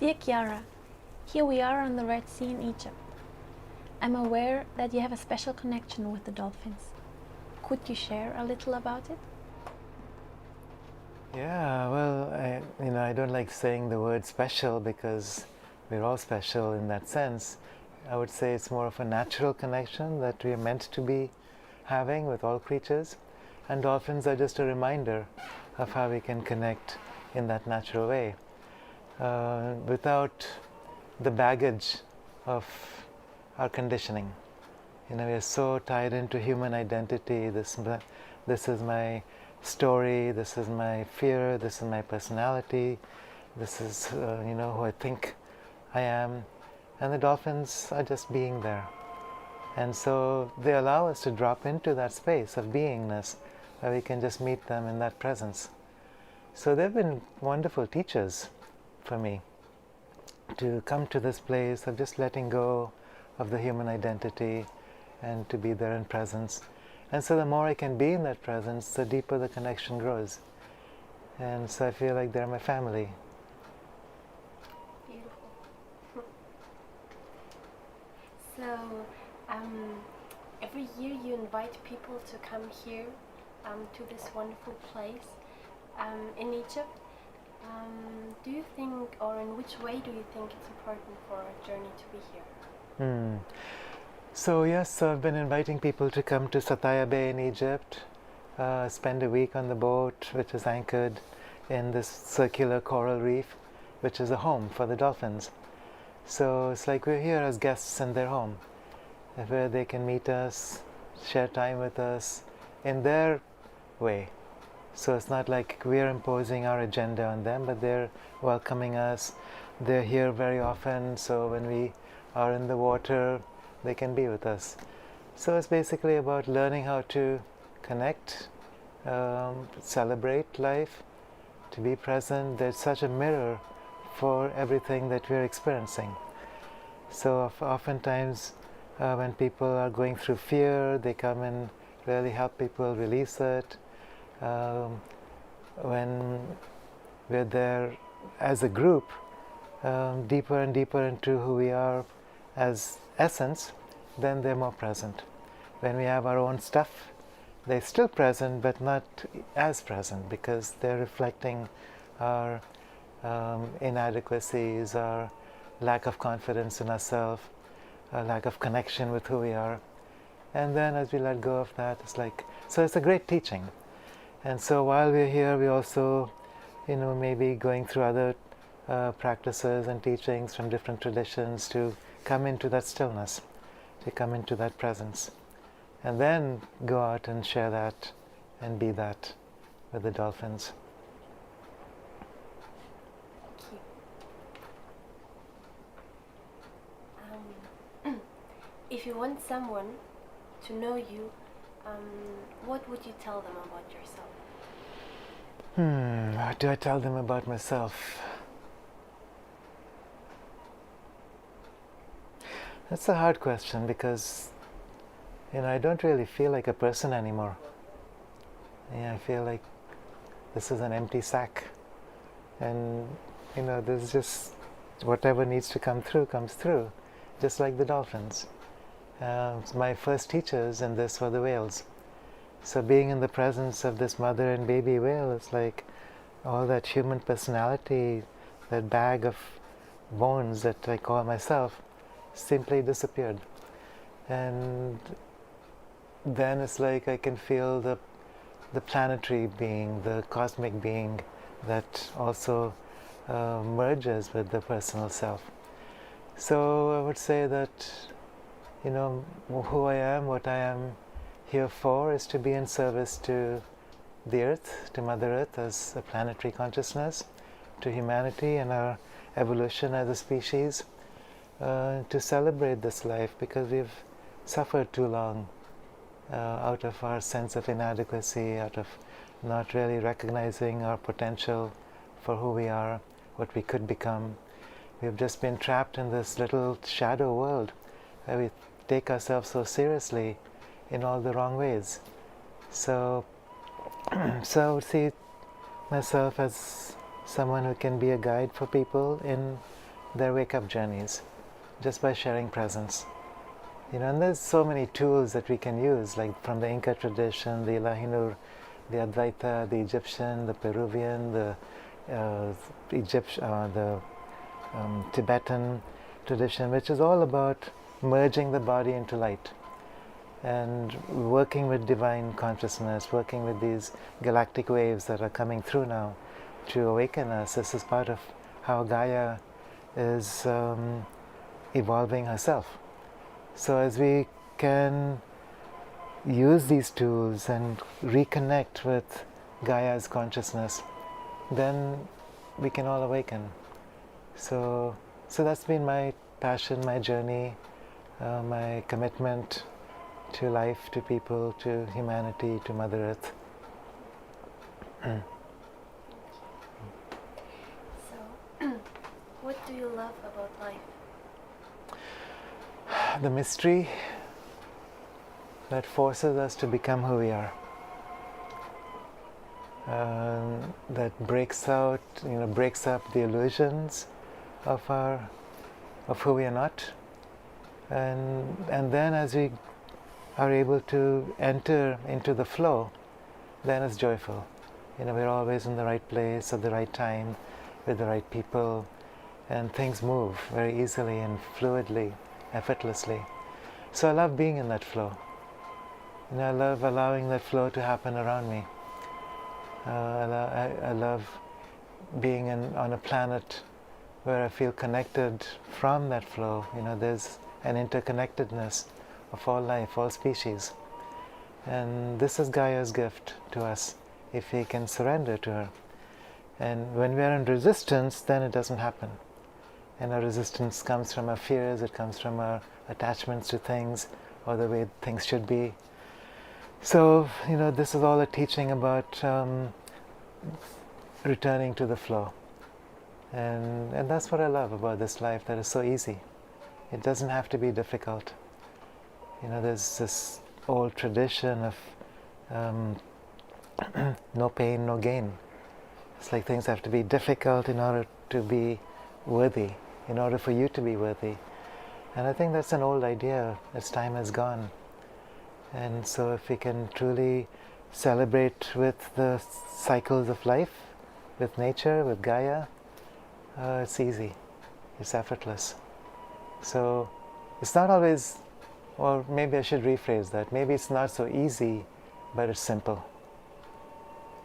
Dear Kiara, here we are on the Red Sea in Egypt. I'm aware that you have a special connection with the dolphins. Could you share a little about it? Yeah, well, I don't like saying the word special because we're all special in that sense. I would say it's more of a natural connection that we are meant to be having with all creatures. And dolphins are just a reminder of how we can connect in that natural way. Without the baggage of our conditioning. We are so tied into human identity. This is my story, this is my fear, this is my personality, this is who I think I am. And the dolphins are just being there. And so they allow us to drop into that space of beingness where we can just meet them in that presence. So they've been wonderful teachers for me to come to this place of just letting go of the human identity and to be there in presence. And so the more I can be in that presence, the deeper the connection grows. And so I feel like they're my family. Beautiful. So every year you invite people to come here to this wonderful place in Egypt. Do you think, or in which way do you think it's important for our journey to be here? So yes, I've been inviting people to come to Sataya Bay in Egypt, spend a week on the boat which is anchored in this circular coral reef, which is a home for the dolphins. So it's like we're here as guests in their home, where they can meet us, share time with us in their way. So it's not like we're imposing our agenda on them, but they're welcoming us. They're here very often, so when we are in the water, they can be with us. So it's basically about learning how to connect, celebrate life, to be present. There's such a mirror for everything that we're experiencing. So oftentimes when people are going through fear, they come and really help people release it. When we're there as a group, deeper and deeper into who we are as essence, then they're more present. When we have our own stuff, they're still present, but not as present, because they're reflecting our inadequacies, our lack of confidence in ourselves, our lack of connection with who we are. And then as we let go of that, it's like, so it's a great teaching. And so while we're here, we also, maybe going through other practices and teachings from different traditions to come into that stillness, to come into that presence, and then go out and share that and be that with the dolphins. Thank you. If you want someone to know you, what would you tell them about yourself? What do I tell them about myself? That's a hard question because, I don't really feel like a person anymore. I feel like this is an empty sack. And, there's just whatever needs to come through, comes through, just like the dolphins. My first teachers in this were the whales. So being in the presence of this mother and baby whale, it's like all that human personality, that bag of bones that I call myself, simply disappeared. And then it's like I can feel the planetary being, the cosmic being that also merges with the personal self. So I would say that, who I am, what I am here for is to be in service to the earth, to Mother Earth as a planetary consciousness, to humanity and our evolution as a species, to celebrate this life because we've suffered too long out of our sense of inadequacy, out of not really recognizing our potential for who we are, what we could become. We've just been trapped in this little shadow world where we take ourselves so seriously in all the wrong ways. So I would see myself as someone who can be a guide for people in their wake-up journeys just by sharing presence. And there's so many tools that we can use, like from the Inca tradition, the Ilahinur, the Advaita, the Egyptian, the Peruvian, the Tibetan tradition, which is all about merging the body into light and working with divine consciousness, working with these galactic waves that are coming through now to awaken us. This is part of how Gaia is evolving herself. So as we can use these tools and reconnect with Gaia's consciousness, then we can all awaken. So that's been my passion, my journey, my commitment to life, to people, to humanity, to Mother Earth. So, what do you love about life? The mystery that forces us to become who we are. That breaks up the illusions of who we are not, and then as we are able to enter into the flow, then it's joyful. We're always in the right place at the right time with the right people, and things move very easily and fluidly, effortlessly. So I love being in that flow. I love allowing that flow to happen around me. I love being on a planet where I feel connected from that flow. There's an interconnectedness of all life, all species. And this is Gaia's gift to us, if we can surrender to her. And when we are in resistance, then it doesn't happen. And our resistance comes from our fears, it comes from our attachments to things, or the way things should be. So, this is all a teaching about returning to the flow. And that's what I love about this life, that is so easy. It doesn't have to be difficult. There's this old tradition of no pain, no gain. It's like things have to be difficult in order to be worthy, in order for you to be worthy. And I think that's an old idea. Its time has gone. And so if we can truly celebrate with the cycles of life, with nature, with Gaia, it's easy, it's effortless. So it's not always, or maybe I should rephrase that, maybe it's not so easy, but it's simple.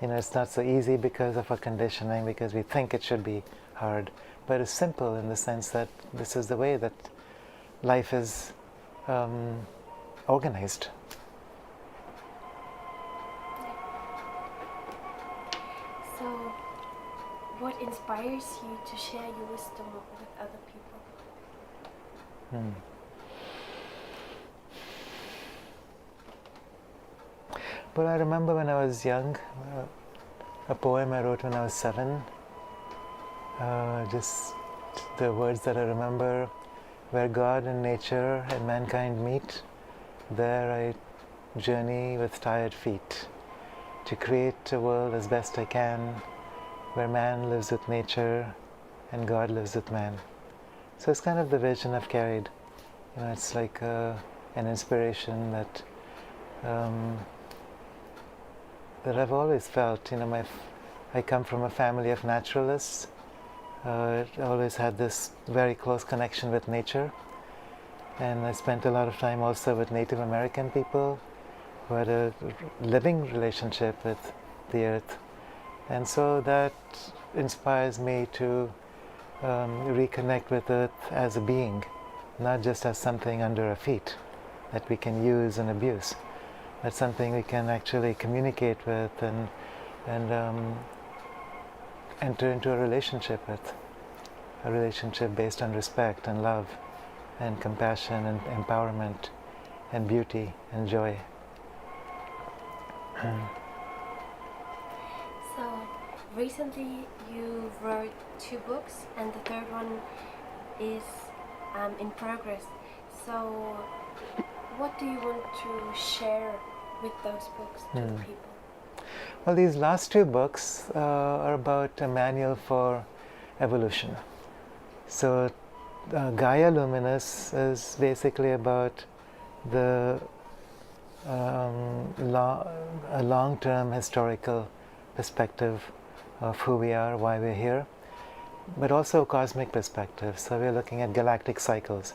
It's not so easy because of our conditioning, because we think it should be hard, but it's simple in the sense that this is the way that life is organized. So, what inspires you to share your wisdom with other people? Well, I remember when I was young, a poem I wrote when I was 7, just the words that I remember: where God and nature and mankind meet, there I journey with tired feet, to create a world as best I can, where man lives with nature and God lives with man. So it's kind of the vision I've carried. It's like an inspiration that I've always felt. I come from a family of naturalists. I always had this very close connection with nature, and I spent a lot of time also with Native American people who had a living relationship with the earth, and so that inspires me to reconnect with earth as a being, not just as something under our feet that we can use and abuse. That's something we can actually communicate with and enter into a relationship with. A relationship based on respect and love and compassion and empowerment and beauty and joy. So, recently you wrote 2 books and the third one is in progress. So, what do you want to share with those books to the people? Well, these last 2 books are about a manual for evolution. So Gaia Luminous is basically about the a long-term historical perspective of who we are, why we're here, but also a cosmic perspective. So we're looking at galactic cycles.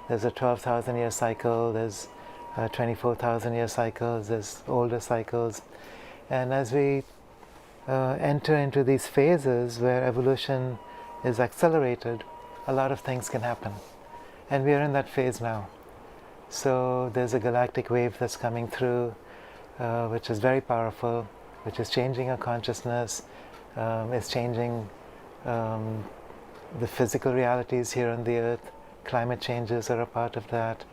There's a 12,000 year cycle, there's 24,000 year cycles, there's older cycles. And as we enter into these phases where evolution is accelerated, a lot of things can happen. And we are in that phase now. So there's a galactic wave that's coming through, which is very powerful, which is changing our consciousness, is changing the physical realities here on the earth. Climate changes are a part of that.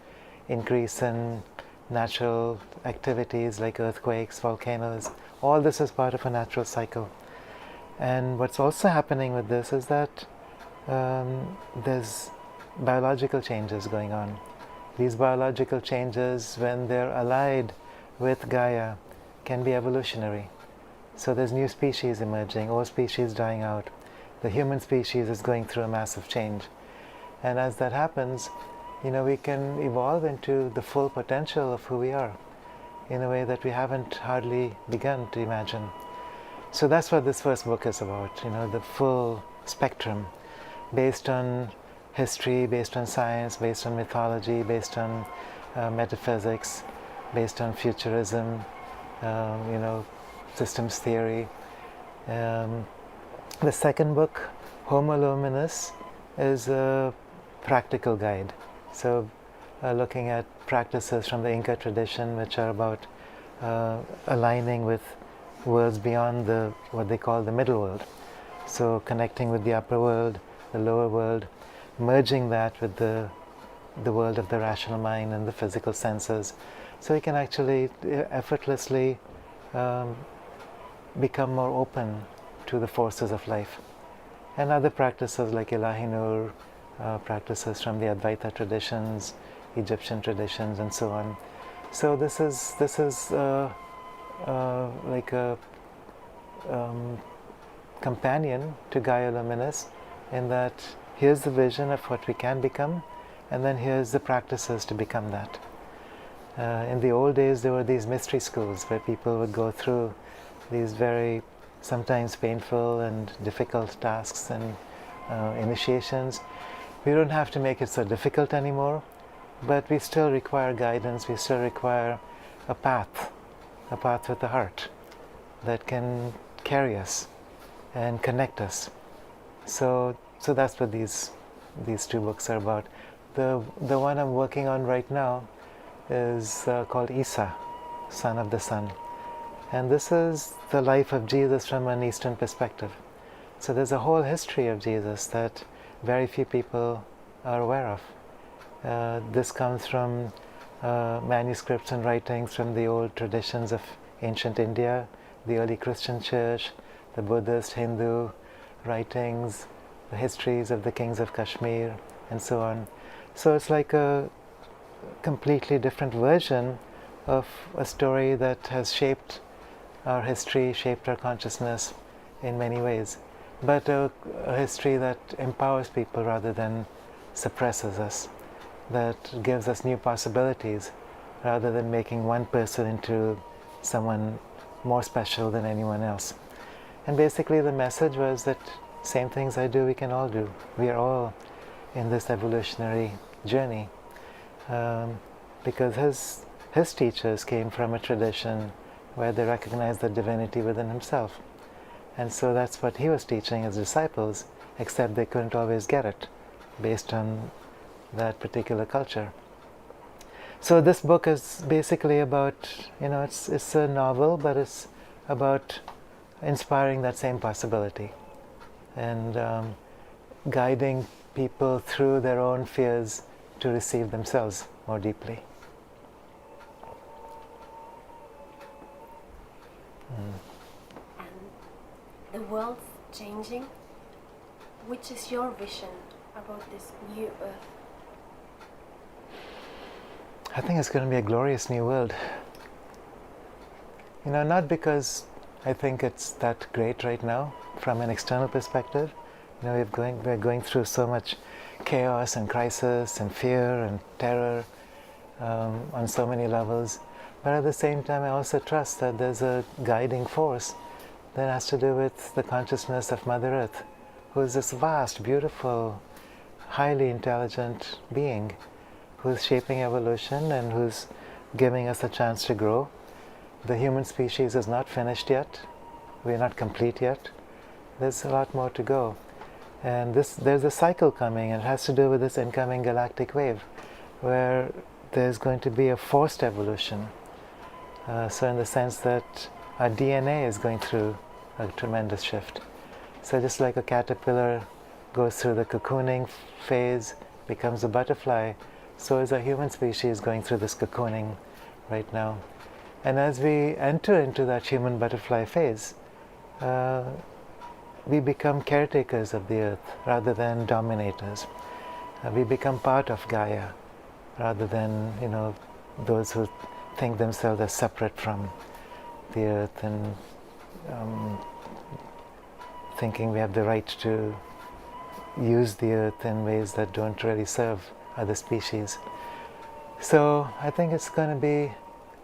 Increase in natural activities like earthquakes, volcanoes. All this is part of a natural cycle. And what's also happening with this is that there's biological changes going on. These biological changes, when they're allied with Gaia, can be evolutionary. So there's new species emerging, old species dying out. The human species is going through a massive change. And as that happens, we can evolve into the full potential of who we are in a way that we haven't hardly begun to imagine. So that's what this first book is about, the full spectrum, based on history, based on science, based on mythology, based on metaphysics, based on futurism, systems theory. The second book, Homo Luminous, is a practical guide. So looking at practices from the Inca tradition, which are about aligning with worlds beyond what they call the middle world. So connecting with the upper world, the lower world, merging that with the world of the rational mind and the physical senses, so we can actually effortlessly become more open to the forces of life. And other practices like Ilahinur, practices from the Advaita traditions, Egyptian traditions, and so on. So this is like a companion to Gaia Luminous, in that here's the vision of what we can become, and then here's the practices to become that. In the old days, there were these mystery schools where people would go through these very sometimes painful and difficult tasks and initiations. We don't have to make it so difficult anymore, but we still require guidance, we still require a path with a heart that can carry us and connect us. So that's what these two books are about. The one I'm working on right now is called Isa, Son of the Sun. And this is the life of Jesus from an Eastern perspective. So there's a whole history of Jesus that very few people are aware of. This comes from manuscripts and writings from the old traditions of ancient India, the early Christian church, the Buddhist, Hindu writings, the histories of the kings of Kashmir, and so on. So it's like a completely different version of a story that has shaped our history, shaped our consciousness in many ways, but a history that empowers people rather than suppresses us, that gives us new possibilities rather than making one person into someone more special than anyone else. And basically the message was that same things I do, we can all do. We are all in this evolutionary journey, because his teachers came from a tradition where they recognized the divinity within himself. And so that's what he was teaching his disciples, except they couldn't always get it based on that particular culture. So this book is basically about, it's a novel, but it's about inspiring that same possibility and guiding people through their own fears to receive themselves more deeply. And the world's changing. Which is your vision about this new earth? I think it's going to be a glorious new world. Not because I think it's that great right now from an external perspective, we're going through so much chaos and crisis and fear and terror on so many levels. But at the same time, I also trust that there's a guiding force that has to do with the consciousness of Mother Earth, who is this vast, beautiful, highly intelligent being who's shaping evolution and who's giving us a chance to grow. The human species is not finished yet. We're not complete yet. There's a lot more to go. And there's a cycle coming, and it has to do with this incoming galactic wave, where there's going to be a forced evolution. So in the sense that our DNA is going through a tremendous shift. So just like a caterpillar goes through the cocooning phase, becomes a butterfly, so is our human species going through this cocooning right now. And as we enter into that human butterfly phase, we become caretakers of the earth rather than dominators. We become part of Gaia rather than, those who think themselves as separate from the earth and thinking we have the right to use the earth in ways that don't really serve other species. So I think it's going to be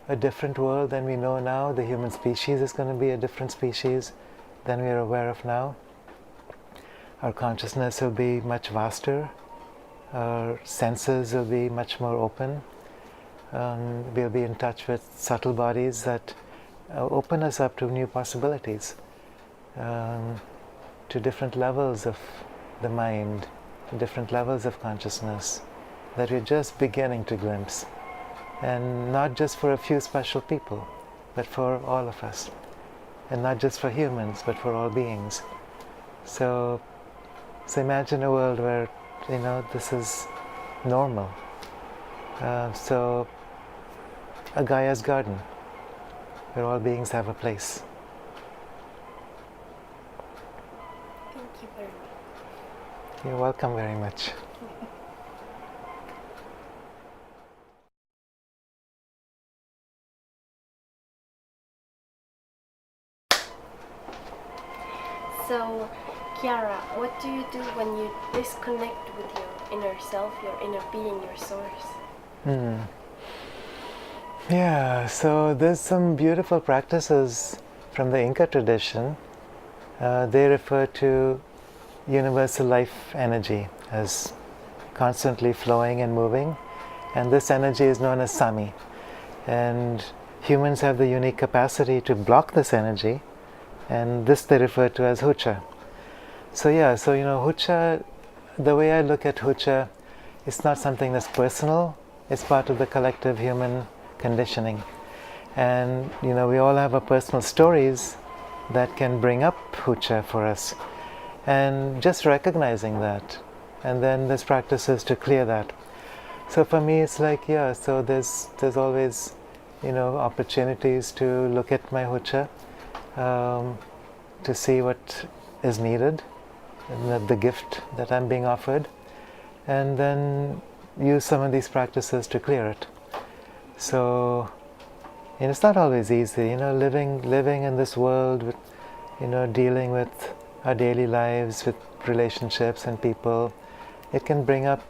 a different world than we know now. The human species is going to be a different species than we are aware of now. Our consciousness will be much vaster. Our senses will be much more open. We'll be in touch with subtle bodies that open us up to new possibilities, to different levels of the mind, to different levels of consciousness that we're just beginning to glimpse. And not just for a few special people, but for all of us. And not just for humans, but for all beings. So imagine a world where, this is normal. So a Gaia's garden, where all beings have a place. Thank you very much. You're welcome very much. So, Kiara, what do you do when you disconnect with your inner self, your inner being, your source? Yeah, so there's some beautiful practices from the Inca tradition. They refer to universal life energy as constantly flowing and moving, and this energy is known as Sami. And humans have the unique capacity to block this energy, and this they refer to as Hucha. So Hucha, the way I look at Hucha, it's not something that's personal, it's part of the collective human conditioning. And we all have our personal stories that can bring up Hucha for us. And just recognizing that, and then there's practices to clear that. So for me it's like, so there's always opportunities to look at my Hucha, to see what is needed, and the gift that I'm being offered, and then use some of these practices to clear it. So it's not always easy, living in this world with, dealing with our daily lives, with relationships and people. It can bring up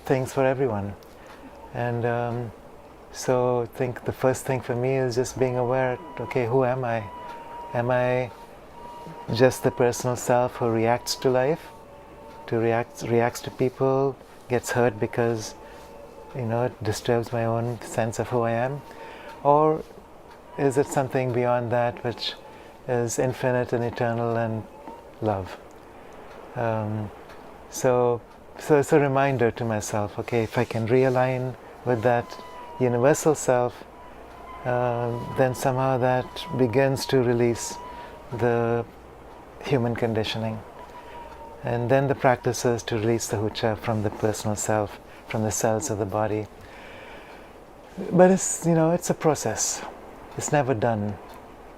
things for everyone. And so I think the first thing for me is just being aware, okay, who am I? Am I just the personal self who reacts to life, reacts to people, gets hurt because it disturbs my own sense of who I am? Or is it something beyond that which is infinite and eternal and love? So it's a reminder to myself, okay, if I can realign with that universal self, then somehow that begins to release the human conditioning. And then the practice is to release the Hucha from the personal self, from the cells of the body. But it's a process. It's never done.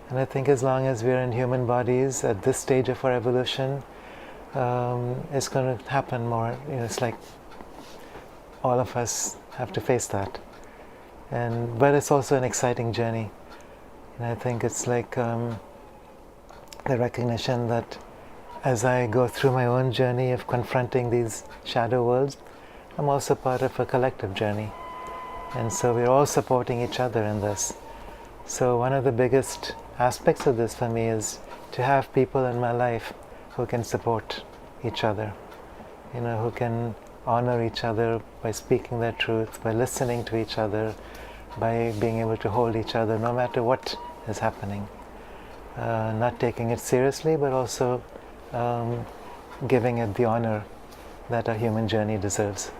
And I think as long as we're in human bodies at this stage of our evolution, it's going to happen more. It's like all of us have to face that. But it's also an exciting journey. And I think it's like the recognition that as I go through my own journey of confronting these shadow worlds, I'm also part of a collective journey. And so we're all supporting each other in this. So one of the biggest aspects of this for me is to have people in my life who can support each other, who can honor each other by speaking their truth, by listening to each other, by being able to hold each other no matter what is happening. Not taking it seriously, but also giving it the honor that a human journey deserves.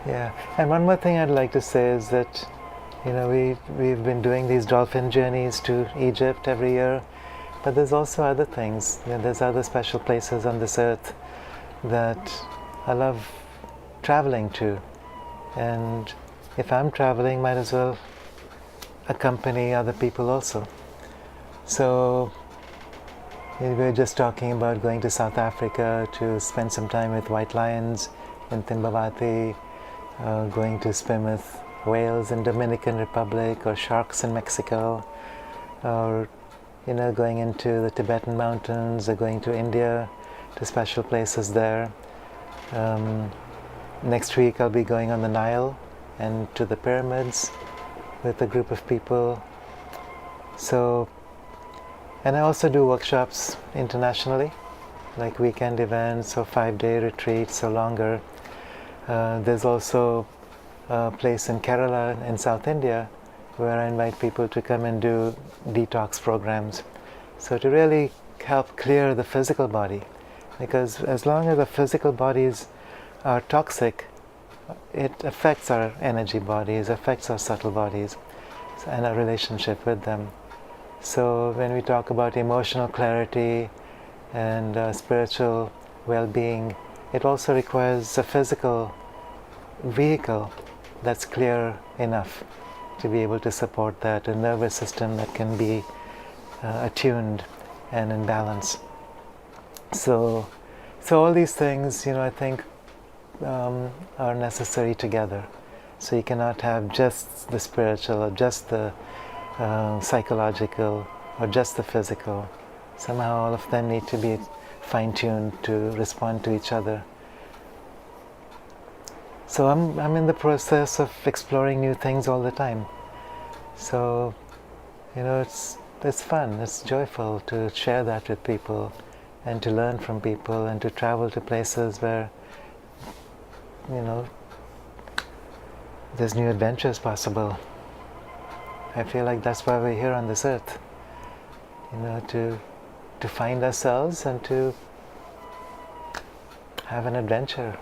Yeah, and one more thing I'd like to say is that, we've been doing these dolphin journeys to Egypt every year, but there's also other things. There's other special places on this earth that I love traveling to, and if I'm traveling, might as well accompany other people also. So we were just talking about going to South Africa to spend some time with white lions in Timbavati, going to swim with whales in Dominican Republic, or sharks in Mexico, or going into the Tibetan mountains, or going to India to special places there. Next week I'll be going on the Nile and to the pyramids with a group of people. So, and I also do workshops internationally, like weekend events or 5-day retreats or longer. There's also a place in Kerala in South India where I invite people to come and do detox programs. So to really help clear the physical body, because as long as the physical bodies are toxic, it affects our energy bodies, affects our subtle bodies and our relationship with them. So when we talk about emotional clarity and spiritual well-being, it also requires a physical vehicle that's clear enough to be able to support that, a nervous system that can be attuned and in balance. So all these things, I think are necessary together. So you cannot have just the spiritual or just the psychological or just the physical. Somehow all of them need to be fine-tuned to respond to each other. So I'm in the process of exploring new things all the time. So it's fun, it's joyful to share that with people and to learn from people and to travel to places where there's new adventures possible. I feel like that's why we're here on this earth, to find ourselves and to have an adventure.